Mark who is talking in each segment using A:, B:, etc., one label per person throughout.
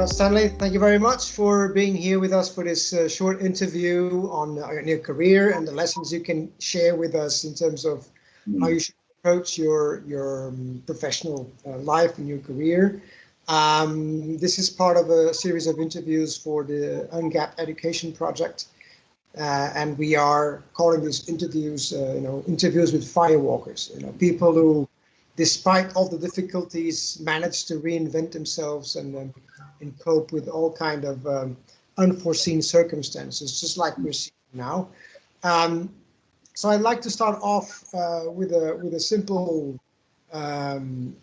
A: Stanley, thank you very much for being here with us for this short interview on your career and the lessons you can share with us in terms of how you should approach your professional life and your career. This is part of a series of interviews for the UNGAP Education Project, and we are calling these interviews, interviews with firewalkers. People who, despite all the difficulties, manage to reinvent themselves and cope with all kind of unforeseen circumstances, just like we're seeing now. So I'd like to start off with a simple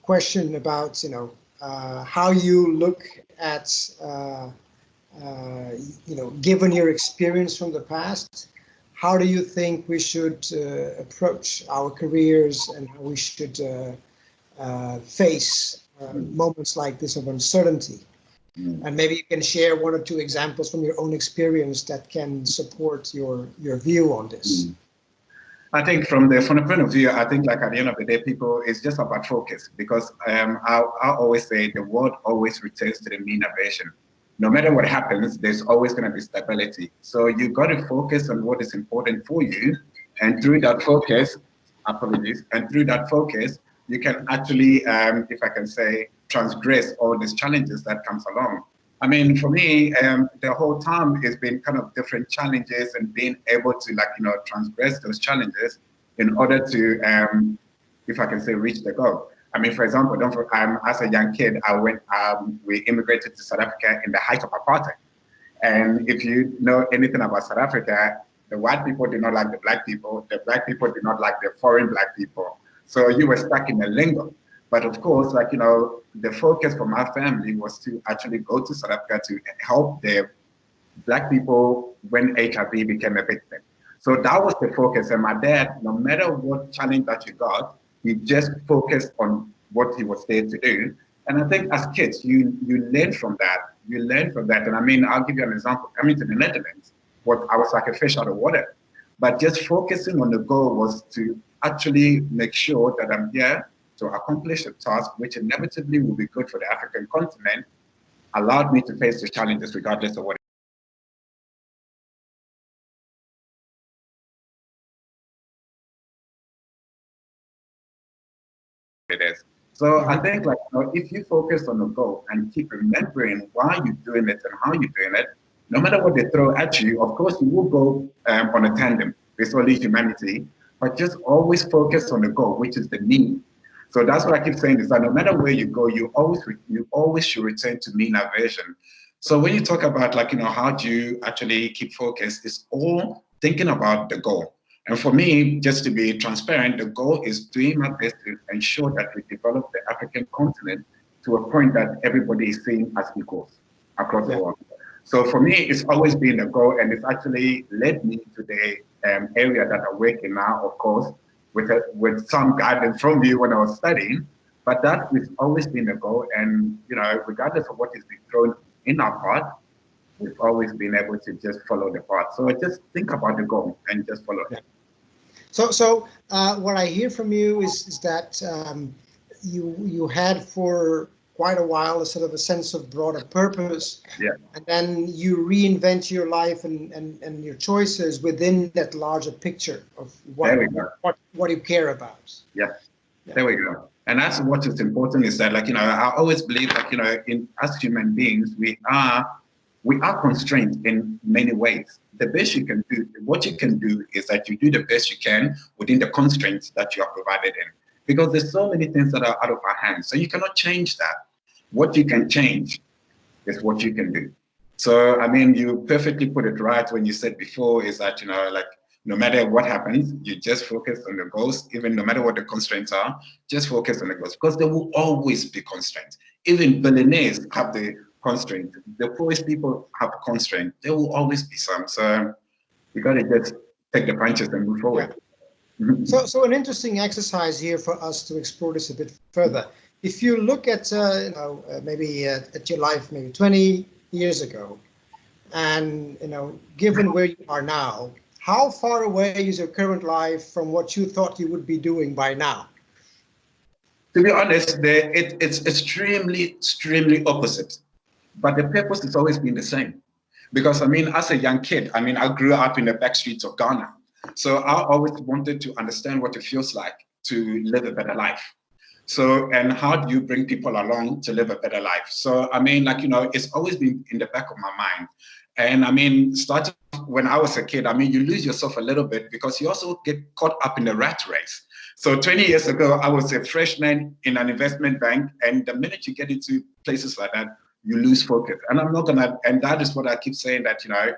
A: question about how you look at given your experience from the past, how do you think we should approach our careers and how we should face moments like this of uncertainty? And maybe you can share one or two examples from your own experience that can support your view on this.
B: I think from the point of view, I think like at the end of the day, people, it's just about focus, because I always say the world always returns to the mean aversion. No matter what happens, there's always going to be stability. So you got to focus on what is important for you. And through that focus, and through that focus, you can actually, if I can say, transgress all these challenges that comes along. I mean, for me, the whole time it's been kind of different challenges and being able to transgress those challenges in order to, if I can say, reach the goal. I mean, for example, as a young kid, we immigrated to South Africa in the height of apartheid. And if you know anything about South Africa, the white people did not like the black people did not like the foreign black people. So you were stuck in a lingo. But of course, the focus from our family was to actually go to South Africa to help the black people when HIV became a big thing. So that was the focus. And my dad, no matter what challenge that you got, he just focused on what he was there to do. And I think as kids, you learn from that. And I mean, I'll give you an example. Coming to the Netherlands, I was like a fish out of water. But just focusing on the goal was to actually make sure that I'm here to accomplish a task which inevitably will be good for the African continent, allowed me to face the challenges regardless of what it is. So I think if you focus on the goal and keep remembering why you're doing it and how you're doing it, no matter what they throw at you, of course you will go on a tandem. It's only humanity, but just always focus on the goal, which is the need. So that's what I keep saying, is that no matter where you go, you always should return to mean aversion. So when you talk about how do you actually keep focused, it's all thinking about the goal. And for me, just to be transparent, the goal is doing my best to ensure that we develop the African continent to a point that everybody is seen as equals across the world. So for me, it's always been a goal, and it's actually led me to the area that I work in now, of course, with some guidance from you when I was studying, but that has always been a goal. And regardless of what is being thrown in our path, we've always been able to just follow the path. So just think about the goal and just follow it.
A: So what I hear from you is that you had for quite a while a sort of a sense of broader purpose, and then you reinvent your life and your choices within that larger picture of what you care about.
B: There we go. And that's what is important, is that I always believe that as human beings we are constrained in many ways. The best you can do, what you can do is that you do the best you can within the constraints that you are provided in. Because there's so many things that are out of our hands. So you cannot change that. What you can change is what you can do. So, I mean, you perfectly put it right when you said before, is that, no matter what happens, you just focus on the goals, even no matter what the constraints are, just focus on the goals, because there will always be constraints. Even billionaires have the constraint. The poorest people have constraint. There will always be some. So you got to just take the punches and move forward.
A: So an interesting exercise here for us to explore this a bit further. If you look at maybe at your life maybe 20 years ago, and given where you are now, how far away is your current life from what you thought you would be doing by now?
B: To be honest, it's extremely opposite. but the purpose has always been the same. Because I mean, as a young kid, I mean, I grew up in the back streets of Ghana. So I always wanted to understand what it feels like to live a better life. So, and how do you bring people along to live a better life? So, I mean, like, you know, it's always been in the back of my mind. And I mean, starting when I was a kid, I mean, you lose yourself a little bit because you also get caught up in the rat race. So 20 years ago, I was a freshman in an investment bank. And the minute you get into places like that, you lose focus. And I'm not gonna, and that is what I keep saying, that, you know,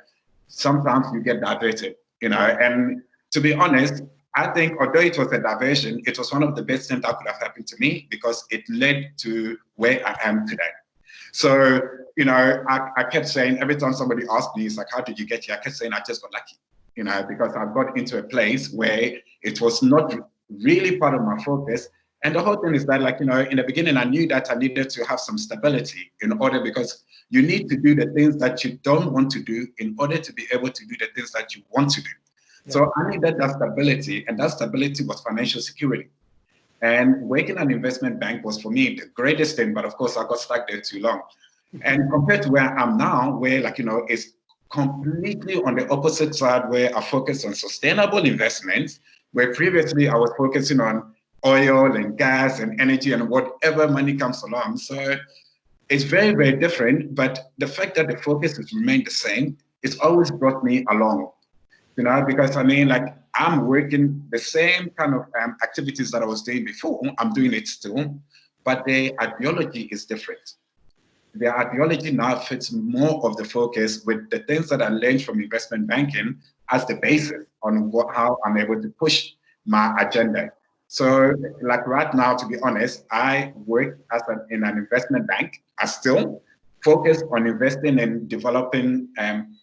B: sometimes you get diverted, you know, and to be honest, I think although it was a diversion, it was one of the best things that could have happened to me because it led to where I am today. So, you know, I kept saying, every time somebody asked me, it's like, how did you get here? I kept saying, I just got lucky, you know, because I got into a place where it was not really part of my focus. And the whole thing is that, like, you know, in the beginning, I knew that I needed to have some stability in order, because you need to do the things that you don't want to do in order to be able to do the things that you want to do. Yeah. So I needed that stability, and that stability was financial security. And working at an investment bank was, for me, the greatest thing, but of course I got stuck there too long. And compared to where I am now, where, like, you know, it's completely on the opposite side, where I focus on sustainable investments, where previously I was focusing on oil and gas and energy and whatever money comes along. So it's very, very different, but the fact that the focus has remained the same, it's always brought me along, you know, because I mean, like, I'm working the same kind of activities that I was doing before, I'm doing it still, but the ideology is different. The ideology now fits more of the focus with the things that I learned from investment banking as the basis on how I'm able to push my agenda. So, like, right now, to be honest, I work in an investment bank. I still focus on investing in developing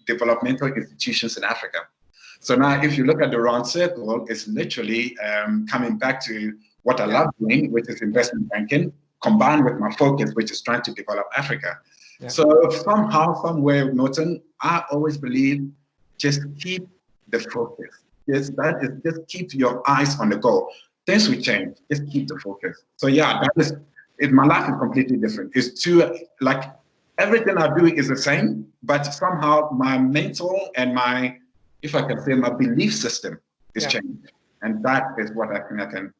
B: developmental institutions in Africa. So now, if you look at the round circle, it's literally coming back to what I love doing, which is investment banking, combined with my focus, which is trying to develop Africa. Yeah. So somehow, somewhere, Milton, I always believe, just keep the focus. Yes, that is, just keep your eyes on the goal. Things will change. Just keep the focus. So yeah, that is it. My life is completely different. It's too, like, everything I do is the same, but somehow my mental and my, if I can say, my belief system is changed, and that is what I think I can.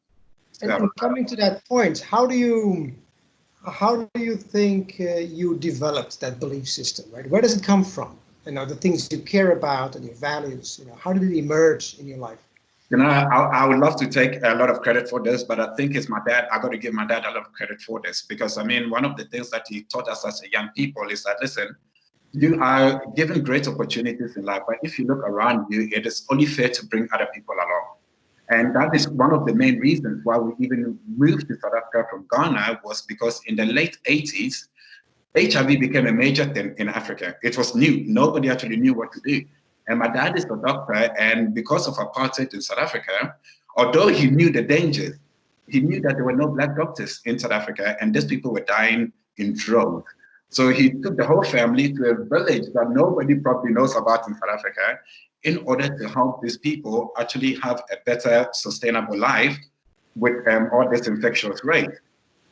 A: And coming to that point, how do you think you developed that belief system? Right, where does it come from? You know, the things you care about and your values. You know, how did it emerge in your life?
B: You know, I would love to take a lot of credit for this, but I think it's my dad. I got to give my dad a lot of credit for this, because I mean, one of the things that he taught us as a young people is that, listen, you are given great opportunities in life, but if you look around you, it is only fair to bring other people along. And that is one of the main reasons why we even moved to South Africa from Ghana, was because in the late 80s, HIV became a major thing in Africa. It was new. Nobody actually knew what to do. And my dad is a doctor, and because of apartheid in South Africa, although he knew the dangers, he knew that there were no Black doctors in South Africa, and these people were dying in droves. So he took the whole family to a village that nobody probably knows about in South Africa, in order to help these people actually have a better, sustainable life with all this infectious rate.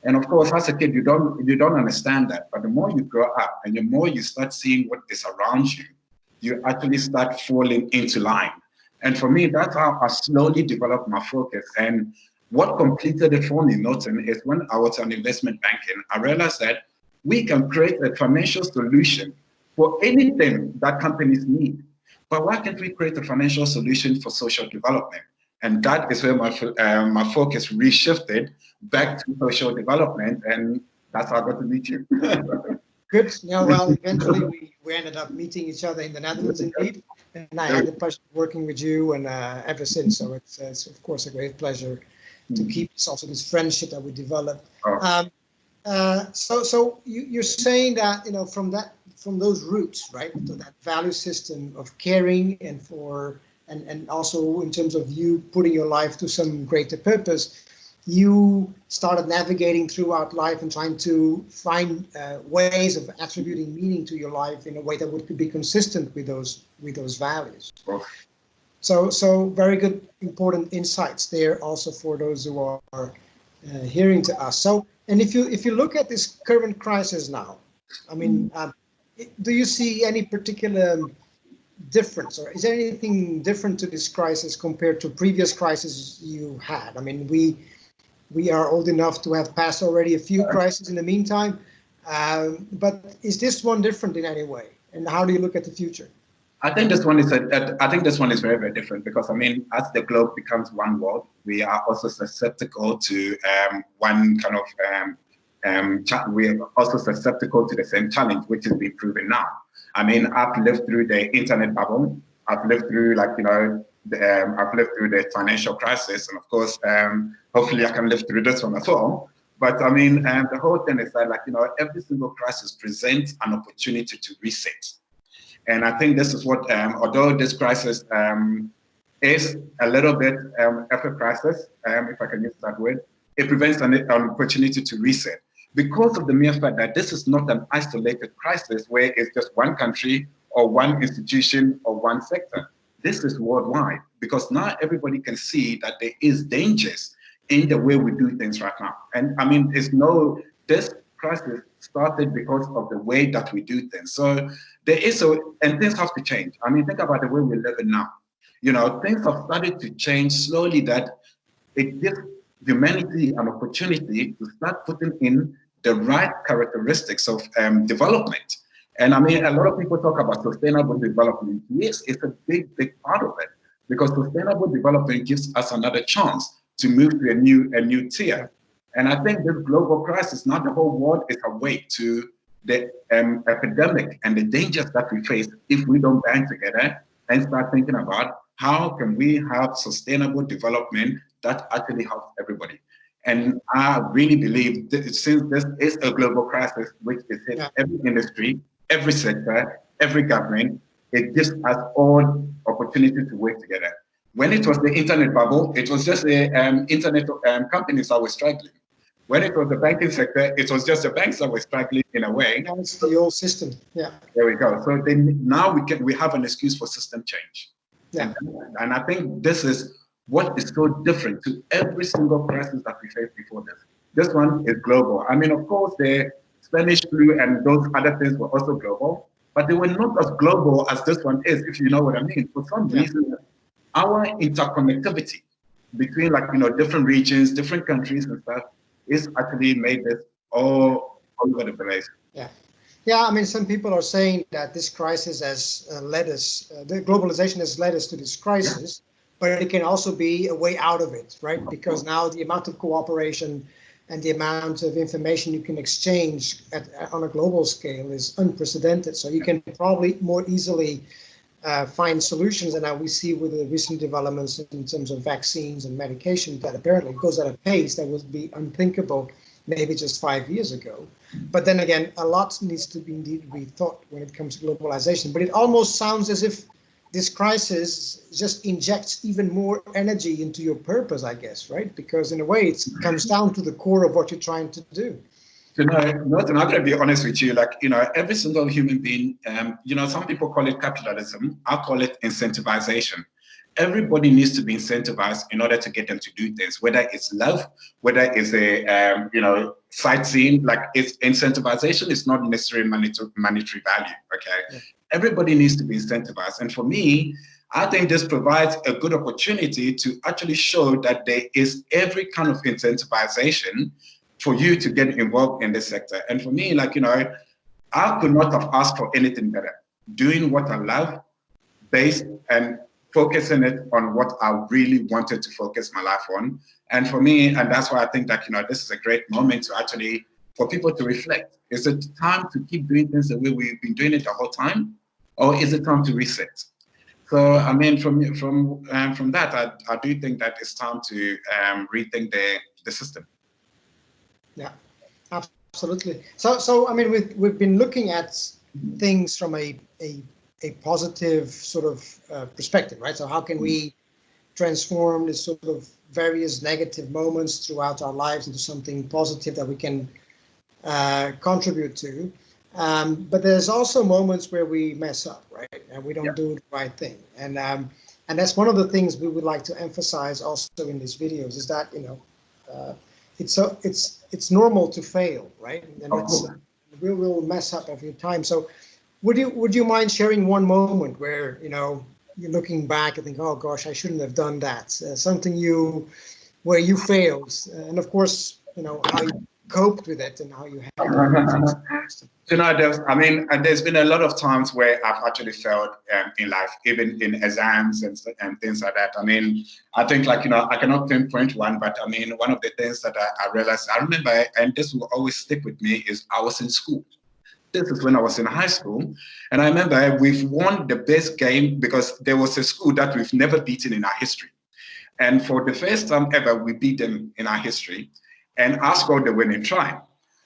B: And of course, as a kid, you don't understand that. But the more you grow up and the more you start seeing what is around you, you actually start falling into line. And for me, that's how I slowly developed my focus. And what completed it for me, Milton, is when I was in investment banking, I realized that we can create a financial solution for anything that companies need. But why can't we create a financial solution for social development? And that is where my focus reshifted back to social development, and that's how I got to meet you.
A: Good. Yeah, well, eventually we ended up meeting each other in the Netherlands, indeed. And I had the pleasure of working with you, and ever since. So it's of course a great pleasure to keep this friendship that we developed. So you're saying that, you know, from those roots, right, to that value system of caring and also in terms of you putting your life to some greater purpose, you started navigating throughout life and trying to find ways of attributing meaning to your life in a way that would be consistent with those values. So very good, important insights there also for those who are hearing to us. So, and if you look at this current crisis now, I mean, do you see any particular difference, or is there anything different to this crisis compared to previous crises you had? I mean, we are old enough to have passed already a few crises in the meantime, but is this one different in any way? And how do you look at the future?
B: I think this one is I think this one is very, very different because I mean, as the globe becomes one world, we are also susceptible to one kind of we are also susceptible to the same challenge, which is being proven now. I mean, I've lived through the internet bubble. I've lived through, like, you know, I've lived through the financial crisis, and of course, hopefully, I can live through this one as well. But I mean, the whole thing is that, like, you know, every single crisis presents an opportunity to reset. And I think this is what, although this crisis is a little bit of a crisis, if I can use that word, it prevents an opportunity to reset because of the mere fact that this is not an isolated crisis where it's just one country or one institution or one sector. This is worldwide because now everybody can see that there is dangers in the way we do things right now. And I mean, this crisis started because of the way that we do things. So there is and things have to change. I mean, think about the way we live in now. You know, things have started to change slowly that it gives humanity an opportunity to start putting in the right characteristics of development. And I mean, a lot of people talk about sustainable development. Yes, it's a big, big part of it because sustainable development gives us another chance to move to a new tier. And I think this global crisis, not the whole world is awake to the epidemic and the dangers that we face if we don't band together and start thinking about how can we have sustainable development that actually helps everybody. And I really believe that since this is a global crisis, which is hit every industry, every sector, every government, it gives us all opportunity to work together. When it was the internet bubble, it was just the internet companies that were struggling. When it was the banking sector, it was just the banks that were struggling in a way.
A: Now it's the old system. Yeah.
B: There we go. So then now we have an excuse for system change.
A: Yeah.
B: And I think this is what is so different to every single crisis that we faced before this. This one is global. I mean, of course, the Spanish flu and those other things were also global, but they were not as global as this one is, if you know what I mean. For some reason, our interconnectivity between, like, you know, different regions, different countries and stuff is actually made this all over the place.
A: Yeah. Yeah, I mean, some people are saying that this crisis has led us, the globalization has led us to this crisis, but it can also be a way out of it, right? Because now the amount of cooperation and the amount of information you can exchange on a global scale is unprecedented. So you can probably more easily find solutions. And now we see with the recent developments in terms of vaccines and medication that apparently goes at a pace that would be unthinkable maybe just 5 years ago. But then again, a lot needs to be indeed rethought when it comes to globalization. But it almost sounds as if this crisis just injects even more energy into your purpose, I guess, right? Because in a way, it comes down to the core of what you're trying to do.
B: You know, Milton, I'm going to be honest with you. Like, you know, every single human being, you know, some people call it capitalism. I call it incentivization. Everybody needs to be incentivized in order to get them to do things, whether it's love, whether it's a, you know, sightseeing. Like, it's incentivization is not necessarily monetary value, okay? Yeah. Everybody needs to be incentivized. And for me, I think this provides a good opportunity to actually show that there is every kind of incentivization for you to get involved in this sector. And for me, like, you know, I could not have asked for anything better. Doing what I love, based and focusing it on what I really wanted to focus my life on. And for me, and that's why I think that, you know, this is a great moment to actually, for people to reflect. Is it time to keep doing things the way we've been doing it the whole time? Or is it time to reset? So, I mean, from that, I do think that it's time to rethink the system.
A: Yeah, absolutely. So I mean, we've been looking at things from a positive sort of perspective, right? So how can we transform this sort of various negative moments throughout our lives into something positive that we can contribute to? But there's also moments where we mess up, right? And we don't do the right thing. And that's one of the things we would like to emphasize also in these videos is that, you know, it's normal to fail, right? And we will mess up of your time. So would you mind sharing one moment where, you know, you're looking back and think, oh gosh, I shouldn't have done that. Something where you failed, and of course, you know, how you coped with it and how you handled it.
B: You know, there's been a lot of times where I've actually failed in life, even in exams and things like that. I mean, I think, like, you know, I cannot pinpoint one, but I mean, one of the things that I realized, I remember, and this will always stick with me, is I was in school. This is when I was in high school. And I remember we've won the best game because there was a school that we've never beaten in our history. And for the first time ever, we beat them in our history. And I scored the winning try.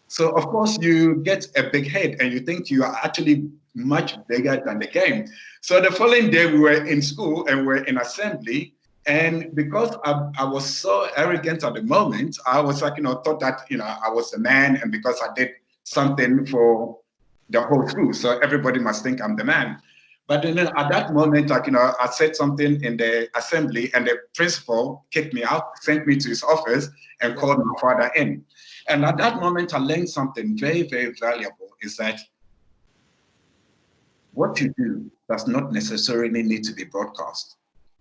B: So, of course, you get a big head and you think you are actually much bigger than the game. So the following day, we were in school and we're in assembly. And because I was so arrogant at the moment, I was like, you know, thought that, you know, I was the man, and because I did something for the whole school, so everybody must think I'm the man. But then at that moment, like, you know, I said something in the assembly and the principal kicked me out, sent me to his office and called my father in. And at that moment, I learned something very, very valuable, is that what you do does not necessarily need to be broadcast.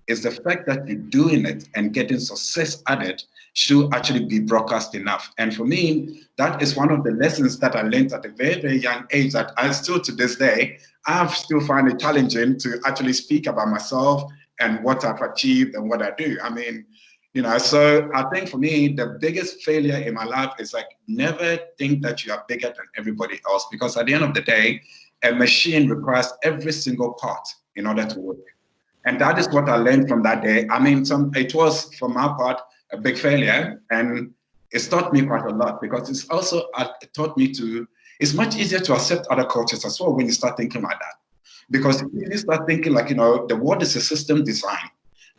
B: It's the fact that you're doing it and getting success at it should actually be broadcast enough. And for me, that is one of the lessons that I learned at a very, very young age that I still, to this day, I still find it challenging to actually speak about myself and what I've achieved and what I do. I mean, you know, so I think for me, the biggest failure in my life is like, never think that you are bigger than everybody else, because at the end of the day, a machine requires every single part in order to work. And that is what I learned from that day. I mean, it was, for my part, a big failure, and it's taught me quite a lot, because it's also taught me it's much easier to accept other cultures as well when you start thinking like that. Because if you start thinking like, you know, the world is a system design,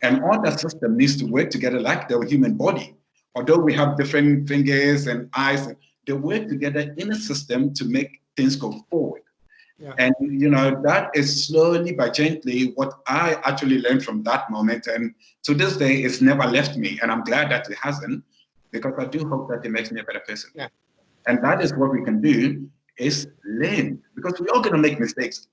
B: and all that system needs to work together like the human body. Although we have different fingers and eyes, they work together in a system to make things go forward. Yeah. And, you know, that is slowly but gently what I actually learned from that moment. And to this day, it's never left me. And I'm glad that it hasn't, because I do hope that it makes me a better person. Yeah. And that is what we can do, is learn, because we're all going to make mistakes.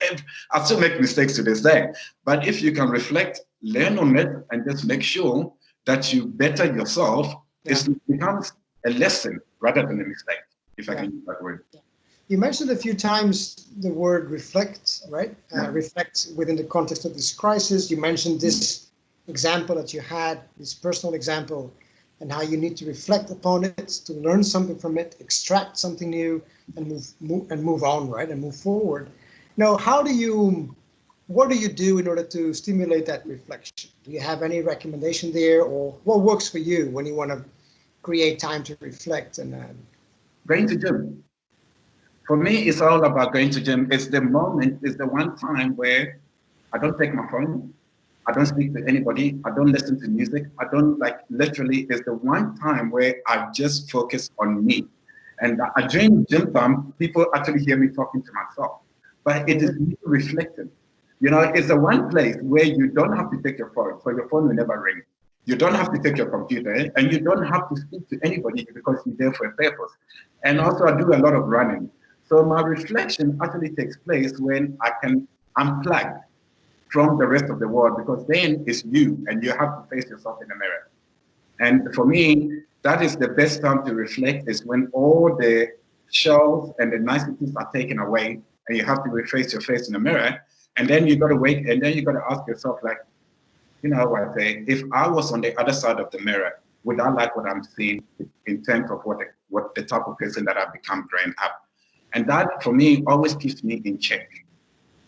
B: I still make mistakes to this day. But if you can reflect, learn on it, and just make sure that you better yourself, it becomes a lesson rather than a mistake, if I can use that word. Yeah.
A: You mentioned a few times the word reflect, right? Reflect within the context of this crisis. You mentioned this example that you had, this personal example, and how you need to reflect upon it, to learn something from it, extract something new, and move on, right? And move forward. Now, what do you do in order to stimulate that reflection? Do you have any recommendation there, or what works for you when you want to create time to reflect? And
B: going to gym. For me, it's all about going to gym. It's the moment, it's the one time where I don't take my phone, I don't speak to anybody, I don't listen to music, I don't, like, literally, it's the one time where I just focus on me. And during gym time, people actually hear me talking to myself, but it is me reflecting. You know, it's the one place where you don't have to take your phone, so your phone will never ring. You don't have to take your computer, and you don't have to speak to anybody, because you're there for a purpose. And also, I do a lot of running. So my reflection actually takes place when I can unplug from the rest of the world, because then it's you, and you have to face yourself in the mirror. And for me, that is the best time to reflect, is when all the shells and the niceties are taken away, and you have to reface your face in the mirror. And then you got to wait, and then you got to ask yourself, like, you know what I say, if I was on the other side of the mirror, would I like what I'm seeing in terms of what the type of person that I've become growing up? And that, for me, always keeps me in check.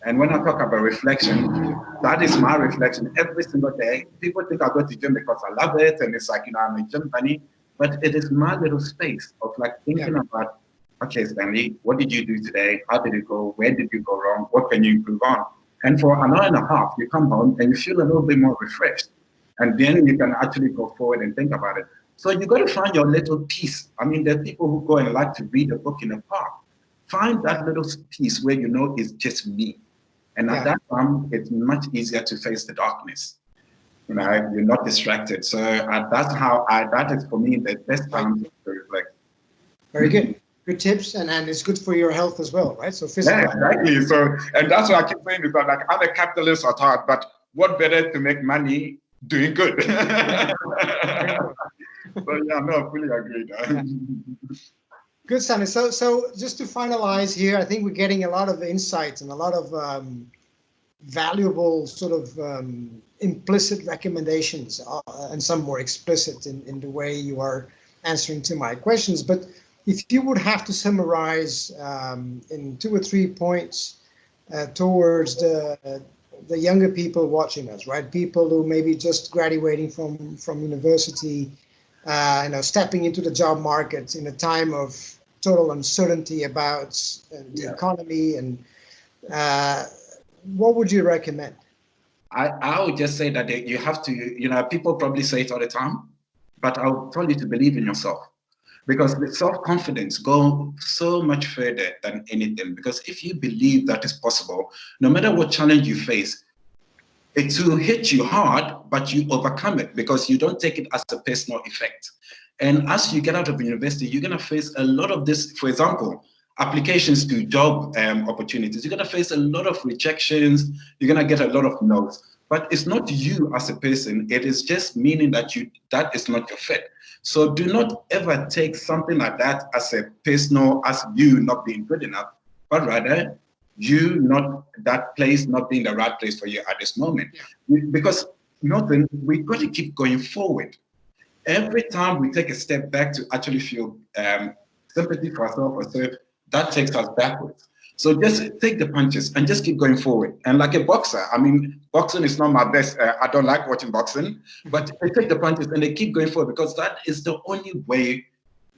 B: And when I talk about reflection, that is my reflection every single day. People think I go to gym because I love it, and it's like, you know, I'm a gym bunny. But it is my little space of, like, thinking about, okay, Stanley, what did you do today? How did it go? Where did you go wrong? What can you improve on? And for an hour and a half, you come home and you feel a little bit more refreshed. And then you can actually go forward and think about it. So you got to find your little piece. I mean, there are people who go and like to read a book in the park. Find that little piece where you know it's just me. And at that time, it's much easier to face the darkness. You know, you're not distracted. So that's how that is, for me, the best time to reflect.
A: Very good. good tips, and it's good for your health as well, right? So physical.
B: Yeah, exactly. So, and that's what I keep saying is that like other capitalists are hard, but what better to make money doing good? So yeah, no, I fully agree.
A: Yeah. Good, Stanley. So just to finalize here, I think we're getting a lot of insights and a lot of valuable sort of implicit recommendations and some more explicit in the way you are answering to my questions. But if you would have to summarize in 2 or 3 points towards the younger people watching us, right? People who may be just graduating from university, stepping into the job market in a time of total uncertainty about the economy, and what would you recommend?
B: I would just say that you have to, people probably say it all the time, but I'll tell you to believe in yourself, because the self-confidence goes so much further than anything. Because if you believe that is possible, no matter what challenge you face, it will hit you hard, but you overcome it because you don't take it as a personal effect. And as you get out of university, you're going to face a lot of this. For example, applications to job opportunities, you're going to face a lot of rejections. You're going to get a lot of no's. But it's not you as a person. It is just meaning that that is not your fit. So do not ever take something like that as a personal, as you not being good enough, but rather that place not being the right place for you at this moment. Because Milton, we've got to keep going forward. Every time we take a step back to actually feel sympathy for ourselves, that takes us backwards. So just take the punches and just keep going forward. And like a boxer, I mean, boxing is not my best. I don't like watching boxing, but they take the punches and they keep going forward, because that is the only way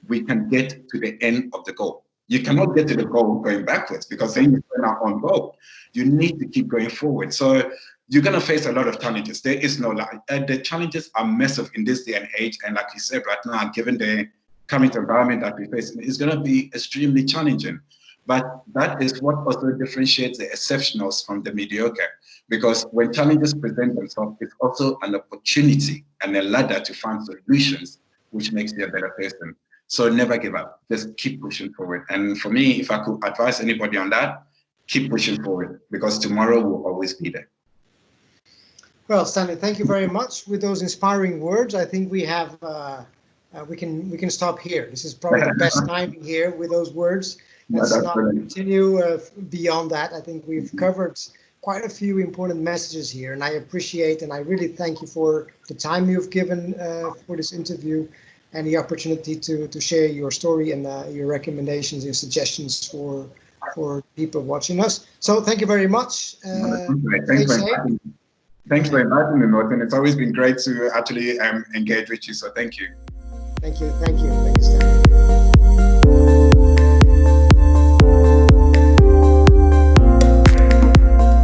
B: we can get to the end of the goal. You cannot get to the goal going backwards, because then you turn out on goal. You need to keep going forward. So you're going to face a lot of challenges. There is no lie. The challenges are massive in this day and age. And like you said, right now, given the current environment that we face, it's going to be extremely challenging. But that is what also differentiates the exceptionals from the mediocre. Because when challenges present themselves, it's also an opportunity and a ladder to find solutions, which makes you a better person. So never give up. Just keep pushing forward. And for me, if I could advise anybody on that, keep pushing forward, because tomorrow will always be there.
A: Well, Stanley, thank you very much with those inspiring words. I think we have we can stop here. This is probably the best timing here with those words. Let's not continue beyond that. I think we've covered quite a few important messages here, and I appreciate and I really thank you for the time you've given for this interview and the opportunity to share your story and your recommendations, your suggestions for people watching us. So thank you very much.
B: Thanks for inviting me, Milton. It's always been great to actually engage with you. So thank you.
A: Thank you, Stanley.